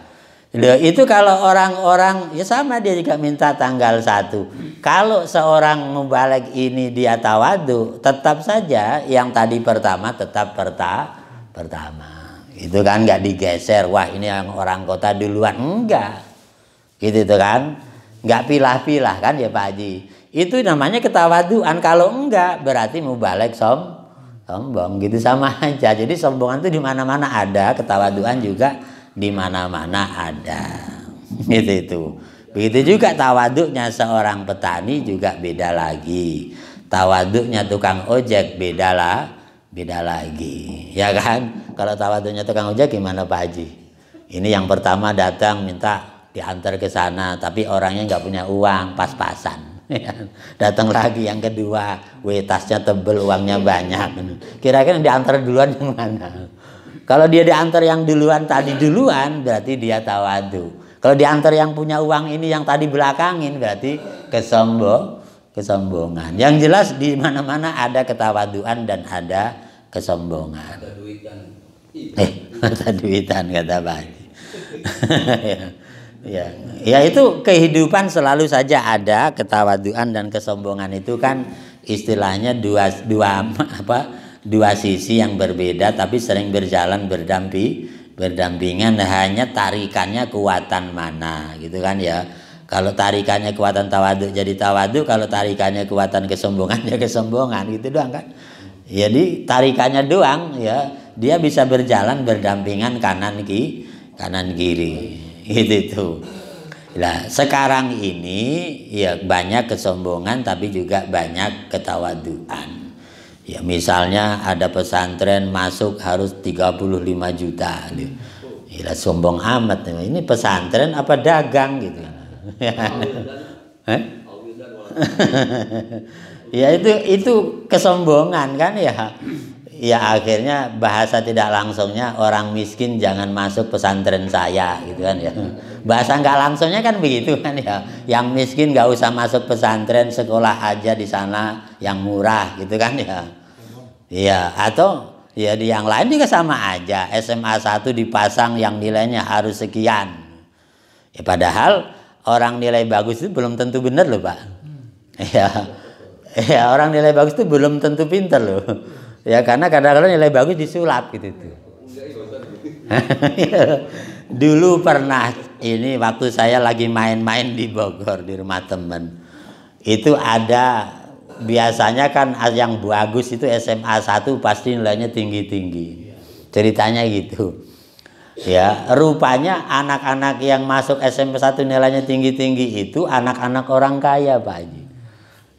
Itu kalau orang-orang ya sama dia juga minta tanggal 1. Kalau seorang mubalek ini dia tawadu, tetap saja yang tadi pertama tetap pertama Itu kan nggak digeser, wah ini yang orang kota duluan, enggak. Gitu itu kan, nggak pilah-pilah kan ya Pak Haji. Itu namanya ketawaduan. Kalau enggak berarti mubalek sombong gitu, sama aja. Jadi sombongan itu di mana-mana ada, ketawaduan juga di mana-mana ada. Gitu itu. Begitu juga tawaduknya seorang petani juga beda lagi. Tawaduknya tukang ojek beda lagi. Ya kan? Kalau tawaduknya tukang ojek gimana Pak Haji? Ini yang pertama datang minta diantar ke sana, tapi orangnya nggak punya uang, pas-pasan. Datang lagi yang kedua, tasnya tebel, uangnya banyak. Kira-kira diantar duluan yang mana? Kalau dia diantar yang duluan tadi duluan, berarti dia tawadu. Kalau diantar yang punya uang ini yang tadi belakangin, berarti kesombongan. Yang jelas di mana-mana ada ketawaduan dan ada kesombongan. Ada duitan. Ada duitan kata Pak Haji. Ya itu kehidupan selalu saja ada ketawaduan dan kesombongan, itu kan istilahnya dua sisi yang berbeda tapi sering berjalan berdampingan, hanya tarikannya kekuatan mana gitu kan ya. Kalau tarikannya kekuatan tawaduk jadi tawaduk, kalau tarikannya kekuatan kesombongan ya kesombongan, gitu doang kan. Jadi tarikannya doang ya, dia bisa berjalan berdampingan kanan kiri. Itu. Nah, sekarang ini ya banyak kesombongan tapi juga banyak ketawaduan. Ya misalnya ada pesantren masuk harus 35 juta. Ya sombong amat. Ini pesantren apa dagang gitu. Ya itu kesombongan kan ya. Ya akhirnya bahasa tidak langsungnya, orang miskin jangan masuk pesantren saya gitu kan ya. Bahasa nggak langsungnya kan begitu kan ya. Yang miskin nggak usah masuk pesantren, sekolah aja di sana yang murah gitu kan ya. Iya, atau ya di yang lain juga sama aja. SMA 1 dipasang yang nilainya harus sekian. Ya padahal orang nilai bagus itu belum tentu benar loh Pak. Ya orang nilai bagus itu belum tentu pintar loh. Ya karena kadang-kadang nilai bagus disulap gitu tuh. Dulu pernah ini waktu saya lagi main-main di Bogor di rumah temen. Itu ada biasanya kan yang bagus itu SMA 1 pasti nilainya tinggi-tinggi. Ceritanya gitu. Ya, rupanya anak-anak yang masuk SMP 1 nilainya tinggi-tinggi itu anak-anak orang kaya Pak Haji.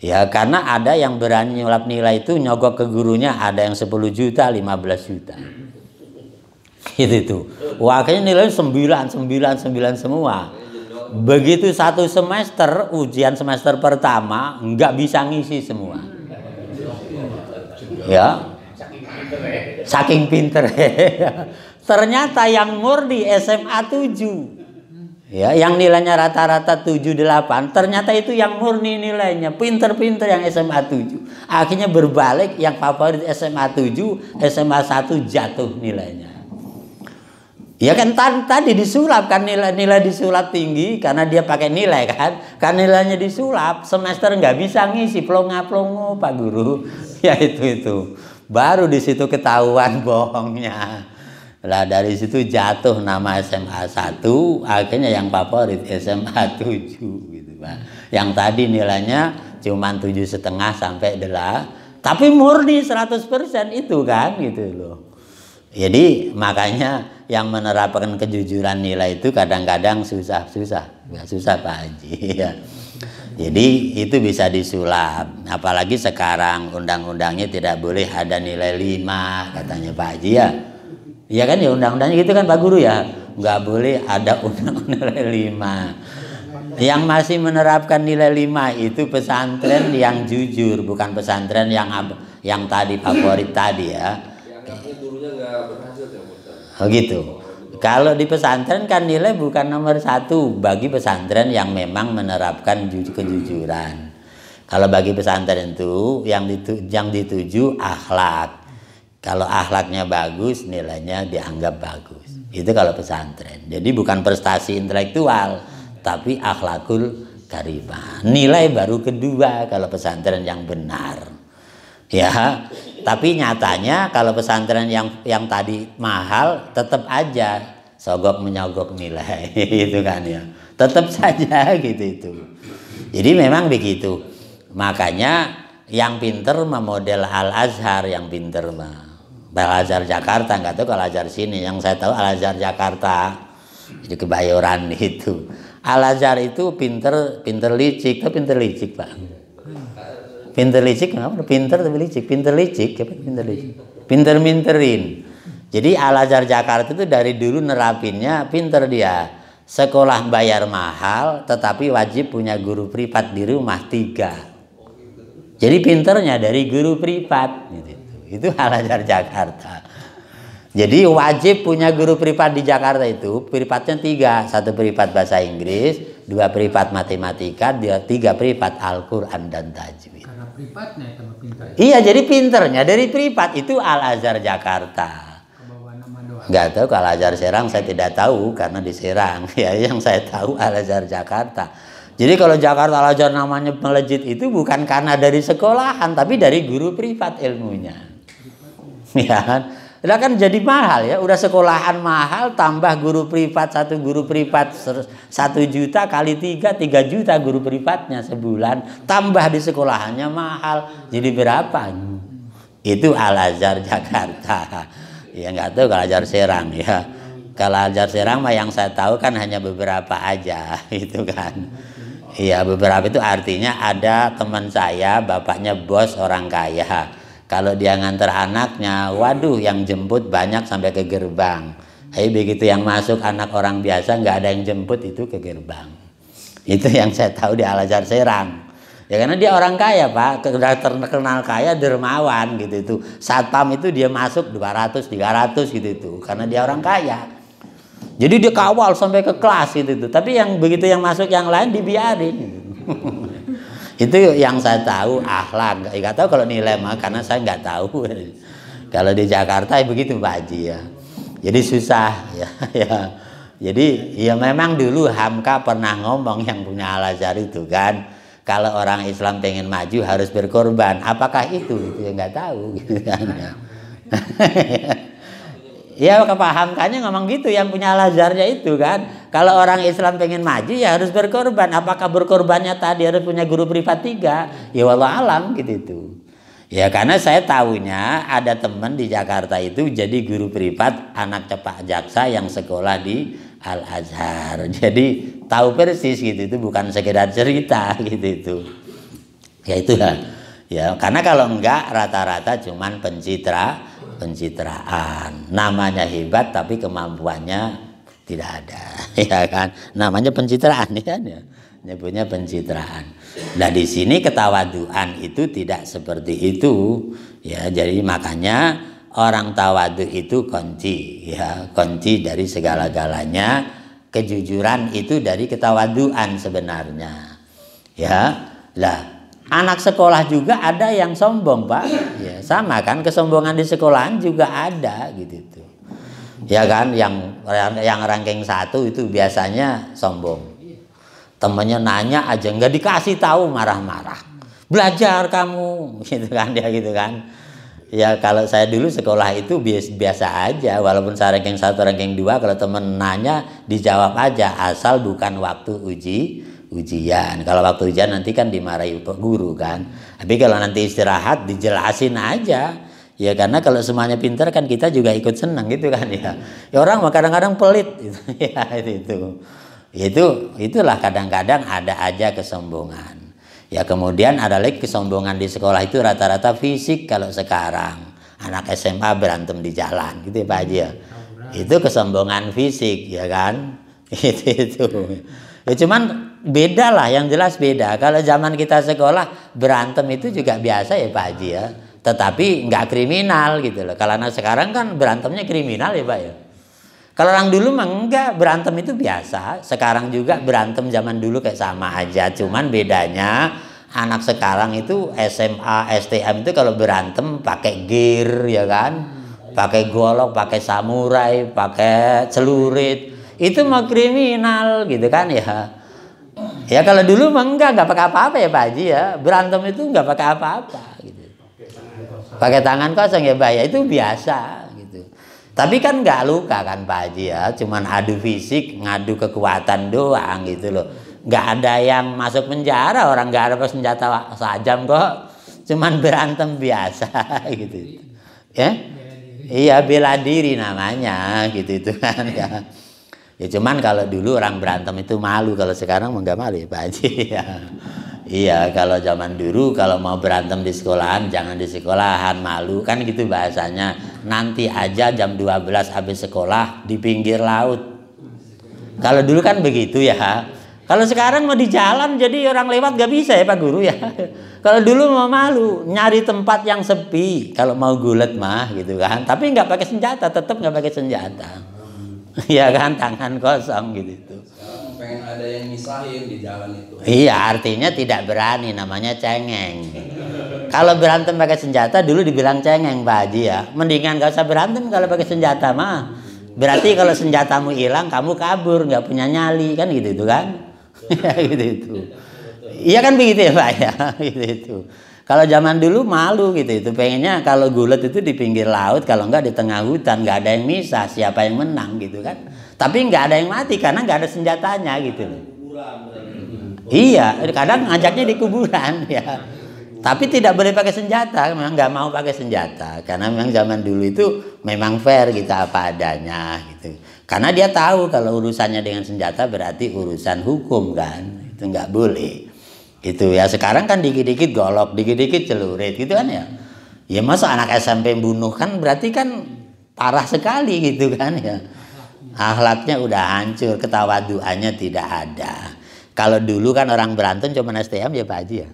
Ya karena ada yang berani nyulap nilai itu, nyogok ke gurunya, ada yang 10 juta, 15 juta. Gitu tuh. Wakilnya nilai 9 semua. Begitu satu semester, ujian semester pertama nggak bisa ngisi semua. Ya. Saking pinter. Ternyata yang murni SMA 7. Ya, yang nilainya rata-rata 7-8, ternyata itu yang murni nilainya, pinter-pinter yang SMA 7. Akhirnya berbalik, yang favorit SMA 7, SMA 1 jatuh nilainya. Ya kan tadi disulap kan, nilai disulap tinggi karena dia pakai nilai kan nilainya disulap, semester nggak bisa ngisi, plonga-plongo Pak Guru. Ya itu. Baru di situ ketahuan bohongnya. Lah dari situ jatuh nama SMA 1, akhirnya yang favorit SMA 7 gitu Pak. Yang tadi nilainya cuma 7,5 sampai 8, tapi murni 100% itu kan gitu loh. Jadi makanya yang menerapkan kejujuran nilai itu kadang-kadang susah Pak Haji ya. Jadi itu bisa disulap. Apalagi sekarang undang-undangnya tidak boleh ada nilai 5 katanya Pak Haji ya. Iya kan ya undang-undangnya gitu kan Pak Guru ya. Nggak boleh ada undang-undang nilai 5. Yang masih menerapkan nilai 5 itu pesantren yang jujur, bukan pesantren yang tadi favorit tadi ya. Gurunya nggak berhasil ya Ustaz. Oh gitu. Kalau di pesantren kan nilai bukan nomor 1 bagi pesantren yang memang menerapkan kejujuran. Kalau bagi pesantren itu yang dituju akhlak. Kalau akhlaknya bagus, nilainya dianggap bagus. Itu kalau pesantren. Jadi bukan prestasi intelektual, tapi akhlakul karimah. Nilai baru kedua kalau pesantren yang benar. Ya, tapi nyatanya kalau pesantren yang tadi mahal tetap aja sogok menyogok nilai itu kan ya. Tetap saja gitu itu. Jadi memang begitu. Makanya yang pinter memodel Al-Azhar, yang pinter mah Al-Azhar Jakarta, nggak tahu kalau Al-Azhar sini. Yang saya tahu Al-Azhar Jakarta, jadi Kebayoran itu. Al-Azhar itu pinter licik, tapi pinter licik Pak. Pinter licik kenapa? Pinter tapi licik, pinter licik, apa pinter licik? Pinter minterin. Jadi Al-Azhar Jakarta itu dari dulu nerapinnya pinter dia. Sekolah bayar mahal, tetapi wajib punya guru privat di rumah 3. Jadi pinternya dari guru privat. Gitu. Itu Al-Azhar Jakarta. Jadi wajib punya guru privat di Jakarta itu, privatnya 3. 1 privat bahasa Inggris, 2 privat matematika, 3 privat Al-Quran dan Tajwid. Karena privatnya tambah pintar. Iya, jadi pinternya dari privat itu Al-Azhar Jakarta. Kebawa nama doa. Nggak tahu kalau Al-Azhar Serang saya tidak tahu karena di Serang. Ya, yang saya tahu Al-Azhar Jakarta. Jadi kalau Jakarta Al-Azhar namanya melejit itu bukan karena dari sekolahan, tapi dari guru privat ilmunya. Ya kan? Udah kan jadi mahal ya, udah sekolahan mahal tambah guru privat, 1 guru privat 1 juta kali 3 juta guru privatnya sebulan, tambah di sekolahannya mahal, jadi berapa? Itu Al-Azhar Jakarta. Ya nggak tahu kalau Al-Azhar Serang ya. Kalau Al-Azhar Serang mah yang saya tahu kan hanya beberapa aja, itu kan. Iya, beberapa itu artinya ada teman saya, bapaknya bos orang kaya. Kalau dia nganter anaknya, waduh yang jemput banyak sampai ke gerbang. Tapi begitu yang masuk anak orang biasa nggak ada yang jemput itu ke gerbang. Itu yang saya tahu di Al-Azhar Serang. Ya karena dia orang kaya Pak, sudah terkenal kaya, dermawan gitu itu. Satpam itu dia masuk 200, 300 gitu itu, karena dia orang kaya. Jadi dia kawal sampai ke kelas gitu itu. Tapi yang begitu yang masuk yang lain dibiarin. Gitu. Itu yang saya tahu akhlak. Nggak tahu kalau nilai mah karena saya nggak tahu. Kalau di Jakarta ya begitu Pak Haji ya. Jadi susah ya. Jadi ya memang dulu Hamka pernah ngomong yang punya Al-Azhar itu kan, kalau orang Islam pengen maju harus berkorban. Apakah itu? Itu ya nggak tahu gitu kan. Ya kepahamkannya ngomong gitu yang punya Al-Azharnya itu kan. Kalau orang Islam pengen maju ya harus berkorban. Apakah berkorbannya tadi harus punya guru privat 3? Ya wallah alam gitu itu. Ya karena saya tahunya ada teman di Jakarta itu jadi guru privat anak cepak jaksa yang sekolah di Al-Azhar. Jadi tahu persis gitu, itu bukan sekedar cerita gitu itu. Ya itulah. Ya karena kalau enggak rata-rata cuman pencitraan. Namanya hebat tapi kemampuannya tidak ada, ya kan? Namanya pencitraan ya kan ya. Nyebutnya pencitraan. Nah di sini ketawaduan itu tidak seperti itu, ya. Jadi makanya orang tawadu itu kunci, ya, kunci dari segala-galanya. Kejujuran itu dari ketawaduan sebenarnya, ya. Lah. Anak sekolah juga ada yang sombong Pak, ya sama kan, kesombongan di sekolahan juga ada gitu tuh, ya kan, yang ranking 1 itu biasanya sombong, temennya nanya aja nggak dikasih tahu marah-marah, belajar kamu gitu kan dia gitu kan, ya kalau saya dulu sekolah itu biasa aja, walaupun saya ranking 1 ranking 2 kalau temen nanya dijawab aja asal bukan waktu ujian. Kalau waktu ujian nanti kan dimarahi guru kan. Tapi kalau nanti istirahat dijelasin aja. Ya karena kalau semuanya pintar kan kita juga ikut senang gitu kan ya. Ya orang kadang-kadang pelit gitu. Ya itulah kadang-kadang ada aja kesombongan. Ya kemudian ada lagi kesombongan di sekolah itu rata-rata fisik kalau sekarang. Anak SMA berantem di jalan gitu ya Pak Haji ya. Itu kesombongan fisik ya kan. Itu. Ya cuman beda lah, yang jelas beda. Kalau zaman kita sekolah berantem itu juga biasa ya Pak Haji ya. Tetapi nggak kriminal gitu loh. Kalau anak sekarang kan berantemnya kriminal ya Pak ya. Kalau orang dulu mah enggak, berantem itu biasa. Sekarang juga berantem zaman dulu kayak sama aja. Cuman bedanya anak sekarang itu SMA, STM itu kalau berantem pakai gear ya kan. Pakai golok, pakai samurai, pakai celurit. Itu mau kriminal gitu kan ya. Ya kalau dulu mah enggak pakai apa-apa ya Pak Haji ya. Berantem itu enggak pakai apa-apa gitu. Pakai tangan kosong ya bahaya, itu biasa gitu. Tapi kan nggak luka kan Pak Haji ya, cuman adu fisik, ngadu kekuatan doang gitu loh. Nggak ada yang masuk penjara, orang nggak ada senjata tajam kok, cuman berantem biasa gitu. Ya, iya bela diri namanya gitu itu kan ya. Ya cuman kalau dulu orang berantem itu malu, kalau sekarang nggak malu ya Pak Haji ya. Iya, kalau zaman dulu kalau mau berantem di sekolahan jangan di sekolahan, malu kan gitu bahasanya. Nanti aja jam 12 habis sekolah di pinggir laut. Kalau dulu kan begitu ya. Kalau sekarang mau di jalan jadi orang lewat gak bisa ya Pak Guru ya. Kalau dulu mau malu, nyari tempat yang sepi kalau mau gulet mah gitu kan. Tapi nggak pakai senjata, tetap nggak pakai senjata. Iya kan, tangan kosong gitu. Pengen ada yang misahin di jalan itu. Iya, artinya tidak berani, namanya cengeng. Kalau berantem pakai senjata dulu dibilang cengeng Pak Haji ya. Mendingan gak usah berantem kalau pakai senjata mah. Berarti kalau senjatamu hilang kamu kabur, nggak punya nyali kan gitu itu kan. Gitu itu. Iya kan begitu ya Pak ya. Gitu itu. Kalau zaman dulu malu gitu itu, pengennya kalau gulet itu di pinggir laut, kalau enggak di tengah hutan, nggak ada yang misah siapa yang menang gitu kan. Tapi nggak ada yang mati karena nggak ada senjatanya gitu loh. Iya, kadang ngajaknya di kuburan ya. Tapi tidak boleh pakai senjata, memang nggak mau pakai senjata karena memang zaman dulu itu memang fair kita apa adanya gitu. Karena dia tahu kalau urusannya dengan senjata berarti urusan hukum kan, itu nggak boleh. Gitu ya. Sekarang kan dikit-dikit golok, dikit-dikit celurit gitu kan ya. Ya masa anak SMP bunuh kan berarti kan parah sekali gitu kan ya. Akhlaknya udah hancur, ketawaduannya tidak ada. Kalau dulu kan orang berantem cuma STM ya Pak Haji ya.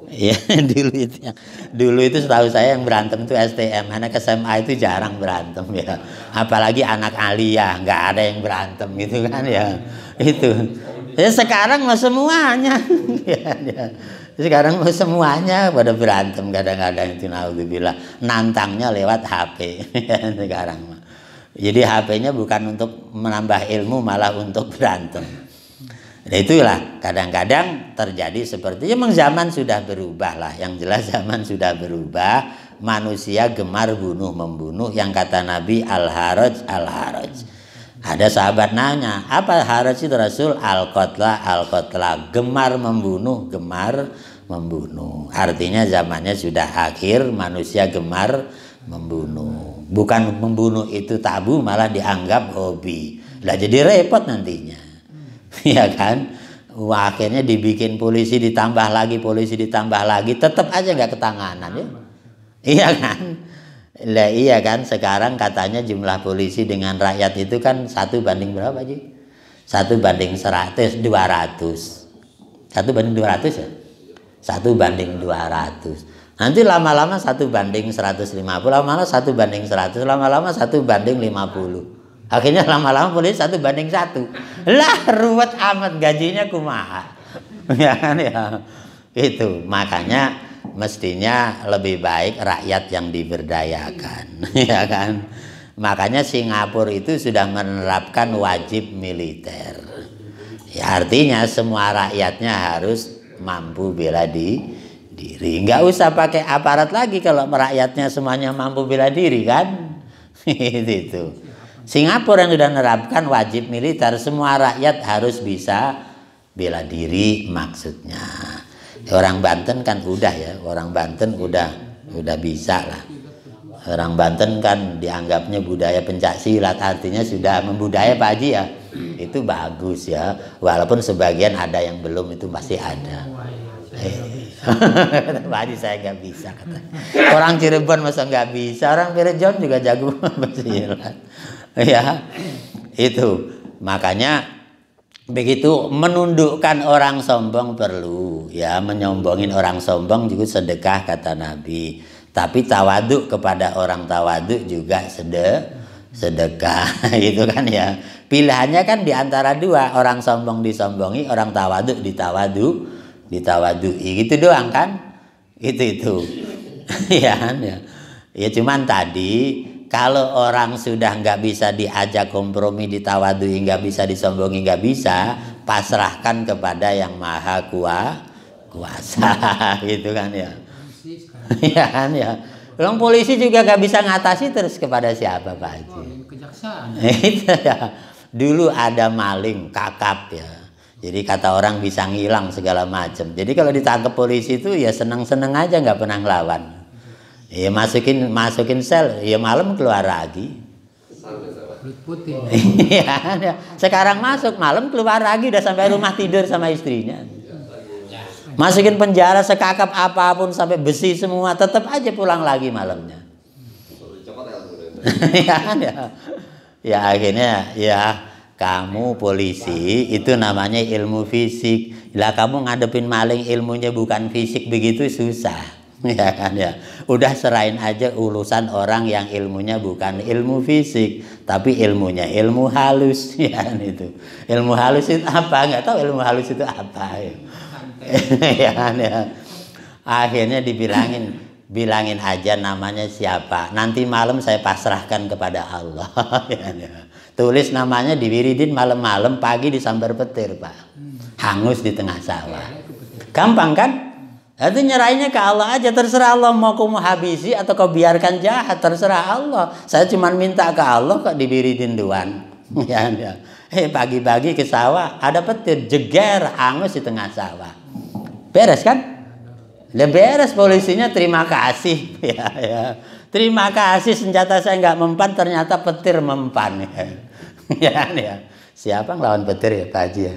Iya dulu itu setahu saya yang berantem itu STM, anak SMA itu jarang berantem ya. Apalagi anak aliyah nggak ada yang berantem gitu kan ya. Itu. Ya sekarang mau semuanya. Ya. Sekarang mau semuanya pada berantem kadang-kadang itu naudzubillah. Nantangnya lewat HP sekarang. Jadi HP-nya bukan untuk menambah ilmu, malah untuk berantem. Nah itulah kadang-kadang terjadi seperti memang zaman sudah berubah lah. Yang jelas zaman sudah berubah. Manusia gemar bunuh-membunuh. Yang kata Nabi al-haraj al-haraj. Ada sahabat nanya, apa haraj itu Rasul? Al-qatla al-qatla. Gemar membunuh, gemar membunuh. Artinya zamannya sudah akhir, manusia gemar membunuh. Bukan membunuh itu tabu, malah dianggap hobi. Lah jadi repot nantinya. Ya kan? Wah, akhirnya dibikin polisi ditambah lagi, tetap aja nggak ketanganan ya. Iya kan? Lah iya kan, sekarang katanya jumlah polisi dengan rakyat itu kan 1 banding berapa Ji? 1 banding 100, 200. 1 banding 200 ya? 1 banding 200. Nanti lama-lama 1 banding 150, lama-lama 1 banding 100, lama-lama 1 banding 50. Akhirnya lama-lama polisi 1 banding 1. Lah ruwet amat, gajinya kumaha. Ya kan ya. Itu makanya mestinya lebih baik rakyat yang diberdayakan. Ya kan. Makanya Singapura itu sudah menerapkan wajib militer. Ya artinya semua rakyatnya harus mampu bela diri. Nggak usah pakai aparat lagi kalau rakyatnya semuanya mampu bela diri kan. Itu. Singapura yang sudah menerapkan wajib militer, semua rakyat harus bisa bela diri maksudnya. Orang Banten kan udah ya, orang Banten udah bisa lah. Orang Banten kan dianggapnya budaya pencak silat, artinya sudah membudaya Pak Haji ya. Itu bagus ya, walaupun sebagian ada yang belum, itu pasti ada. Pak Haji saya nggak bisa kata. Orang Cirebon masa nggak bisa, orang Cirebon juga jago bersilat. Ya itu makanya begitu menundukkan orang sombong perlu ya, menyombongin orang sombong juga sedekah kata Nabi. Tapi tawaduk kepada orang tawaduk juga sedekah itu kan ya. Pilihannya kan diantara dua, orang sombong disombongi, orang tawaduk ditawadui gitu doang kan. Itu ya kan ya. Ya cuman tadi kalau orang sudah nggak bisa diajak kompromi, ditawadui, nggak bisa disombongi, nggak bisa, pasrahkan kepada yang maha kuasa gitu kan ya. Ya kan ya. Orang polisi juga gak bisa ngatasi terus kepada siapa Pak Haji? Oh, ini kejaksaan. Itu ya. Dulu ada maling kakap ya. Jadi kata orang bisa ngilang segala macam. Jadi kalau ditangkap polisi itu ya seneng-seneng aja, nggak pernah ngelawan. Ya masukin sel, ya malam keluar lagi. Kulit putih. Ya, sekarang masuk malam keluar lagi, udah sampai rumah tidur sama istrinya. Masukin penjara sekakap apapun sampai besi semua, tetap aja pulang lagi malamnya. Ya akhirnya ya kamu polisi itu namanya ilmu fisik. Lah kamu ngadepin maling ilmunya bukan fisik begitu susah. Ya kan ya. Udah serahin aja urusan orang yang ilmunya bukan ilmu fisik, tapi ilmunya ilmu halus ya kan itu. Ilmu halus itu apa? Nggak tahu ilmu halus itu apa ya. Ya kan ya. Akhirnya bilangin aja namanya siapa. Nanti malam saya pasrahkan kepada Allah. Ya kan ya. Tulis namanya diwiridin malam-malam, pagi disambar petir Pak. Hangus di tengah sawah. Gampang kan? Itu nyerahinnya ke Allah aja, terserah Allah mau kamu habisi atau kau biarkan jahat, terserah Allah. Saya cuma minta ke Allah kok diwiridin doang. Ya, ya. Pagi-pagi ke sawah ada petir, jeger, hangus di tengah sawah. Beres kan? Udah beres, polisinya terima kasih. Ya, ya. Terima kasih, senjata saya nggak mempan, ternyata petir mempan. Ya, ya. Siapa ngelawan petir ya Pak Haji ya?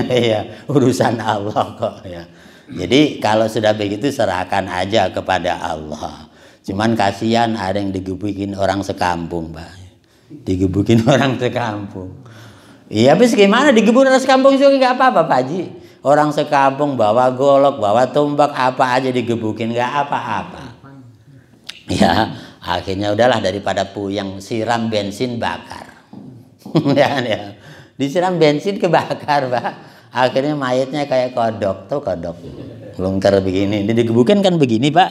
Ya, urusan Allah kok ya. Jadi kalau sudah begitu serahkan aja kepada Allah. Cuman kasihan ada yang digebukin orang sekampung Pak. Digebukin orang sekampung. Iya, habis gimana digebukin orang sekampung juga nggak apa-apa Pak Haji. Orang sekampung bawa golok, bawa tombak, apa aja digebukin nggak apa-apa. Ya, akhirnya udahlah daripada puyeng, siram bensin bakar. Ya. Disiram bensin kebakar Pak. Akhirnya mayatnya kayak kodok, tuh kodok, lungker begini. Ini digebukin kan begini Pak,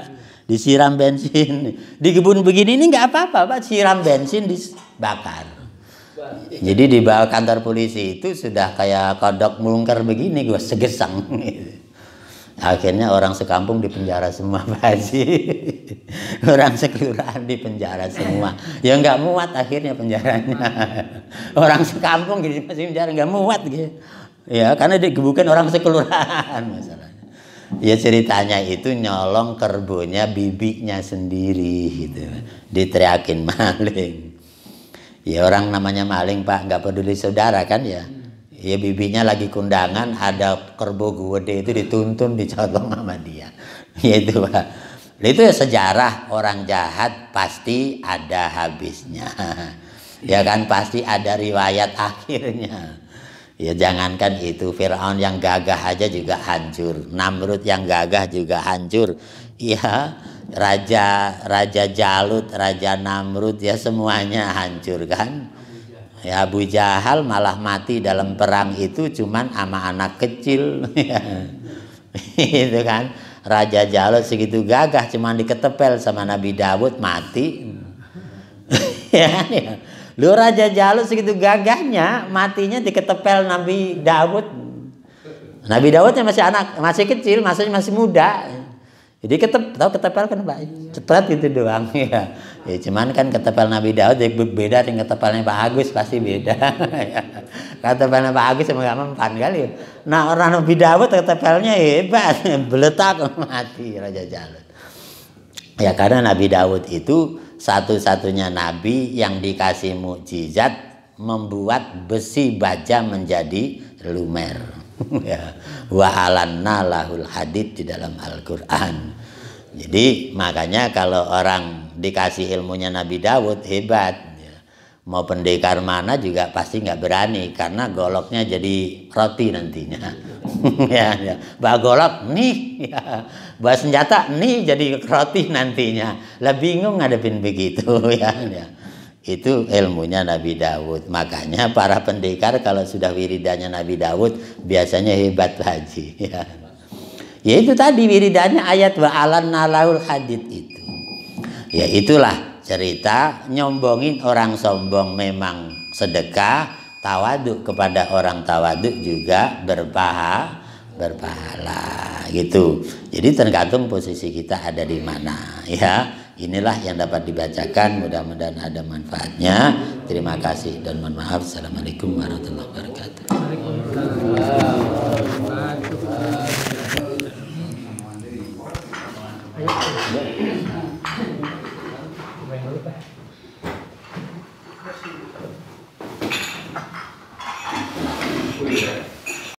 disiram bensin, digebun begini ini nggak apa-apa Pak, siram bensin dibakar. Jadi di bawah kantor polisi itu sudah kayak kodok melungker begini, gue segesang. Akhirnya orang sekampung dipenjara semua Pak Haji. Orang sekelurahan dipenjara semua. Ya nggak muat akhirnya penjaranya. Orang sekampung gitu masih penjara nggak muat gitu. Ya karena digebukan orang sekelurahan masalahnya. Ya ceritanya itu nyolong kerbonya bibinya sendiri gitu. Diteriakin maling. Ya orang namanya maling Pak, nggak peduli saudara kan ya. Ya bibinya lagi kundangan, ada kerbo gede itu dituntun, dicolong sama dia. Ya itu Pak. Itu ya sejarah, orang jahat pasti ada habisnya. Ya kan pasti ada riwayat akhirnya. Ya jangankan itu, Fir'aun yang gagah aja juga hancur, Namrud yang gagah juga hancur. Ya Raja Jalut, Raja Namrud ya semuanya hancur kan. Ya Abu Jahal malah mati dalam perang itu cuman sama anak kecil. Itu kan. Raja Jalut segitu gagah cuman diketepel sama Nabi Dawud mati. Ya, ya. Lu Raja Jalut segitu gagahnya matinya diketepel Nabi Dawud. Nabi Dawudnya masih anak, masih kecil, masih muda. Jadi tahu ketepel kan Pak? Cepet gitu doang ya. Ya cuman kan ketepel Nabi Daud beda dengan ketepelnya Pak Agus, pasti beda. Ketepelnya Pak Agus emang gak mempan kali. Nah orang Nabi Daud ketepelnya hebat, beletak mati Raja Jalut. Ya karena Nabi Daud itu satu-satunya nabi yang dikasih mukjizat membuat besi baja menjadi lumer. Ya, wa alanna lahul hadid di dalam Al-Qur'an. Jadi makanya kalau orang dikasih ilmunya Nabi Dawud hebat ya. Mau pendekar mana juga pasti nggak berani karena goloknya jadi roti nantinya. Ya. Bawa golok nih ya. Bawa senjata nih jadi roti nantinya. Lah bingung ngadepin begitu ya. Itu ilmunya Nabi Dawud. Makanya para pendekar kalau sudah wiridannya Nabi Dawud biasanya hebat Haji ya. Ya itu tadi wiridannya ayat wa alanna lahul hadid itu. Ya itulah cerita nyombongin orang sombong memang sedekah, tawaduk kepada orang tawaduk juga berpahala gitu. Jadi tergantung posisi kita ada di mana ya. inilah yang dapat dibacakan, mudah-mudahan ada manfaatnya. Terima kasih dan mohon maaf. Assalamualaikum warahmatullahi wabarakatuh. Waalaikumsalam.